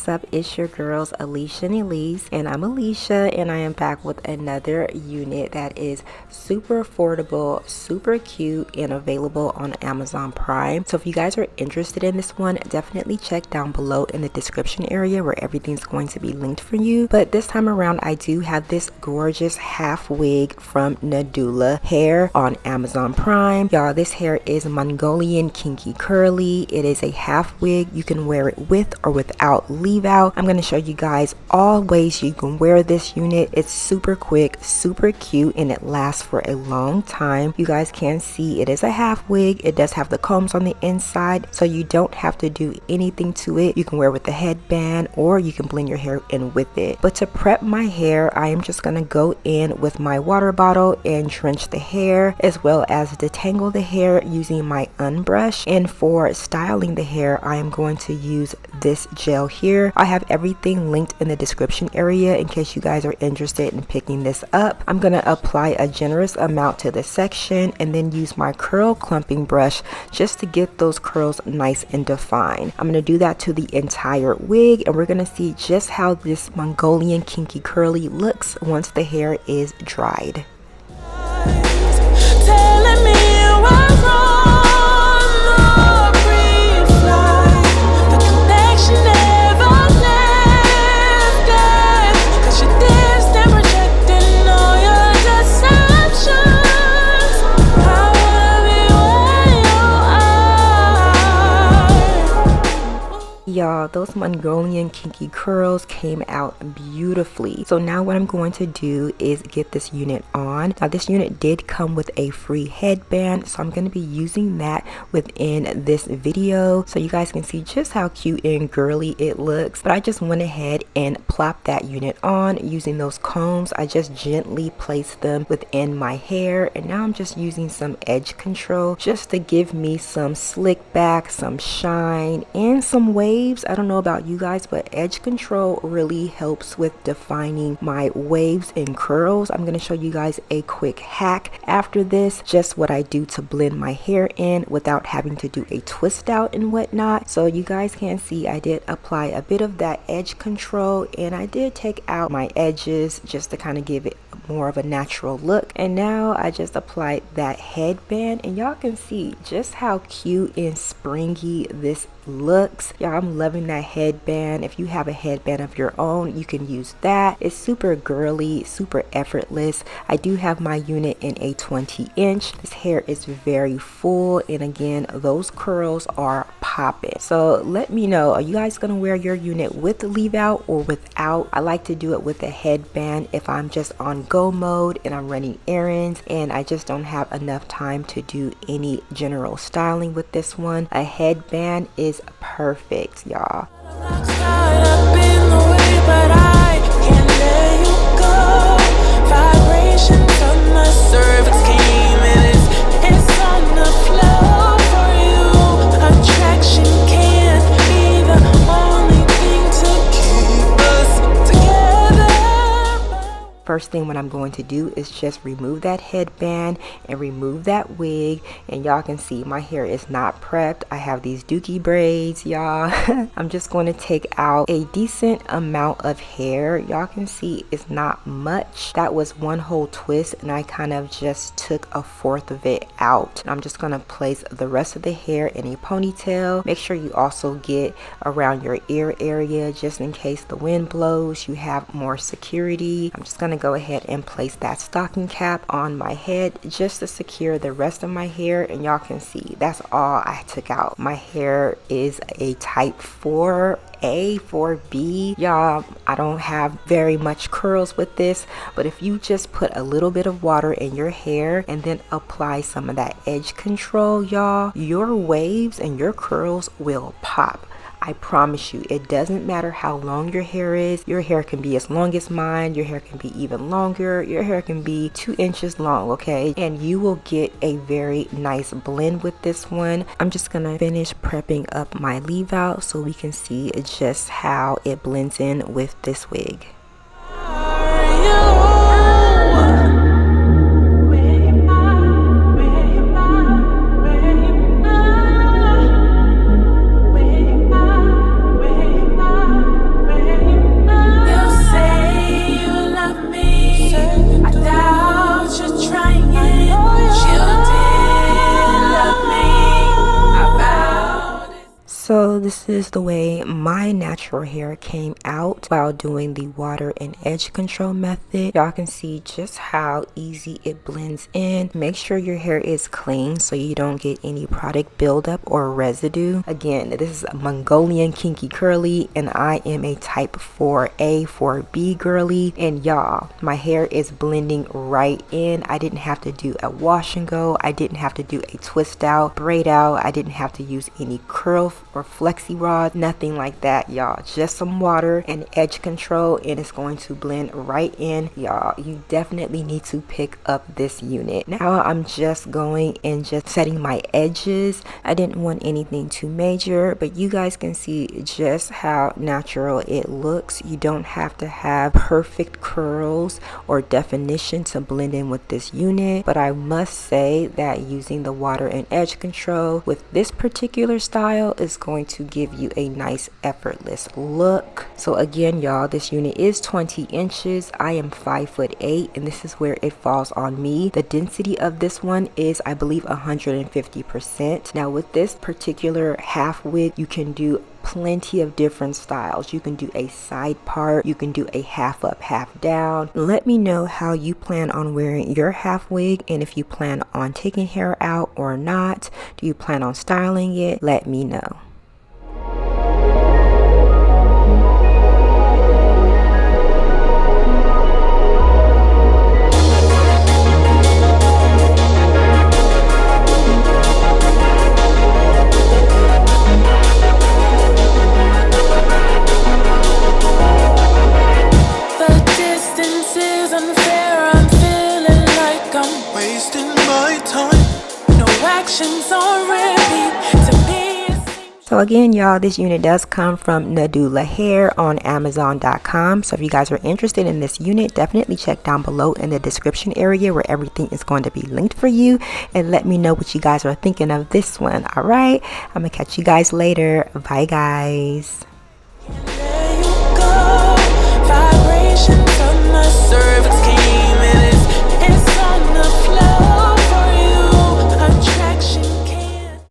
What's up? It's your girls Alicia and Elise, and I'm Alicia, and I am back with another unit that is super affordable, super cute, and available on Amazon Prime. So if you guys are interested in this one, definitely check down below in the description area where everything's going to be linked for you. But this time around, I do have this gorgeous half wig from Nadula hair on Amazon Prime. Y'all, this hair is Mongolian kinky curly. It is a half wig. You can wear it with or without leave out. I'm going to show you guys all ways you can wear this unit. It's super quick, super cute, and it lasts for a long time. You guys can see it is a half wig. It does have the combs on the inside, so you don't have to do anything to it. You can wear with the headband, or you can blend your hair in with it. But to prep my hair, I am just going to go in with my water bottle and drench the hair, as well as detangle the hair using my unbrush. And for styling the hair, I am going to use this gel here. I have everything linked in the description area in case you guys are interested in picking this up. I'm going to apply a generous amount to this section and then use my curl clumping brush just to get those curls nice and defined. I'm going to do that to the entire wig, and we're going to see just how this Mongolian kinky curly looks once the hair is dried. Telling me you were wrong. Y'all, those Mongolian kinky curls came out beautifully. So now what I'm going to do is get this unit on. Now this unit did come with a free headband, so I'm going to be using that within this video so you guys can see just how cute and girly it looks. But I just went ahead and plopped that unit on using those combs. I just gently placed them within my hair, and now I'm just using some edge control just to give me some slick back, some shine, and some waves. I don't know about you guys, but edge control really helps with defining my waves and curls. I'm going to show you guys a quick hack after this, just what I do to blend my hair in without having to do a twist out and whatnot. So you guys can see I did apply a bit of that edge control, and I did take out my edges just to kind of give it more of a natural look. And now I just applied that headband, and y'all can see just how cute and springy this looks. Y'all, I'm loving that headband. If you have a headband of your own, you can use that. It's super girly, super effortless. I do have my unit in a 20-inch. This hair is very full, and again, those curls are popping. So let me know, are you guys gonna wear your unit with the leave out or without? I like to do it with a headband if I'm just on go mode and I'm running errands and I just don't have enough time to do any general styling with this one. A headband is perfect, y'all. First thing what I'm going to do is just remove that headband and remove that wig, and y'all can see my hair is not prepped. I have these dookie braids, y'all. I'm just going to take out a decent amount of hair. Y'all can see it's not much. That was one whole twist, and I kind of just took a fourth of it out. I'm just going to place the rest of the hair in a ponytail. Make sure you also get around your ear area just in case the wind blows, you have more security. I'm just going to go ahead and place that stocking cap on my head just to secure the rest of my hair, and y'all can see that's all I took out. My hair is a type 4A, 4B. Y'all, I don't have very much curls with this, but if you just put a little bit of water in your hair and then apply some of that edge control, y'all, your waves and your curls will pop. I promise you, it doesn't matter how long your hair is. Your hair can be as long as mine. Your hair can be even longer. Your hair can be 2 inches long, okay? And you will get a very nice blend with this one. I'm just gonna finish prepping up my leave out so we can see just how it blends in with this wig. this is the way my natural hair came out while doing the water and edge control method. Y'all can see just how easy it blends in. Make sure your hair is clean so you don't get any product buildup or residue. Again, this is a Mongolian kinky curly, and I am a type 4A, 4B girly. And y'all, my hair is blending right in. I didn't have to do a wash and go. I didn't have to do a twist out, braid out. I didn't have to use any curl or flexi rod, nothing like that, y'all. Just some water and edge control, and it's going to blend right in. Y'all, you definitely need to pick up this unit. Now I'm just going and just setting my edges. I didn't want anything too major, but you guys can see just how natural it looks. You don't have to have perfect curls or definition to blend in with this unit, but I must say that using the water and edge control with this particular style is going to give you a nice effortless look. So again, y'all, this unit is 20 inches. I am 5'8", and this is where it falls on me. The density of this one is, I believe, 150%. Now with this particular half wig, you can do plenty of different styles. You can do a side part, you can do a half up, half down. Let me know how you plan on wearing your half wig, and if you plan on taking hair out or not. Do you plan on styling it? Let me know. So again, y'all, this unit does come from Nadula Hair on Amazon.com. So if you guys are interested in this unit, definitely check down below in the description area where everything is going to be linked for you, and let me know what you guys are thinking of this one. All right, I'm gonna catch you guys later. Bye, guys. There you go. Vibration from the surface.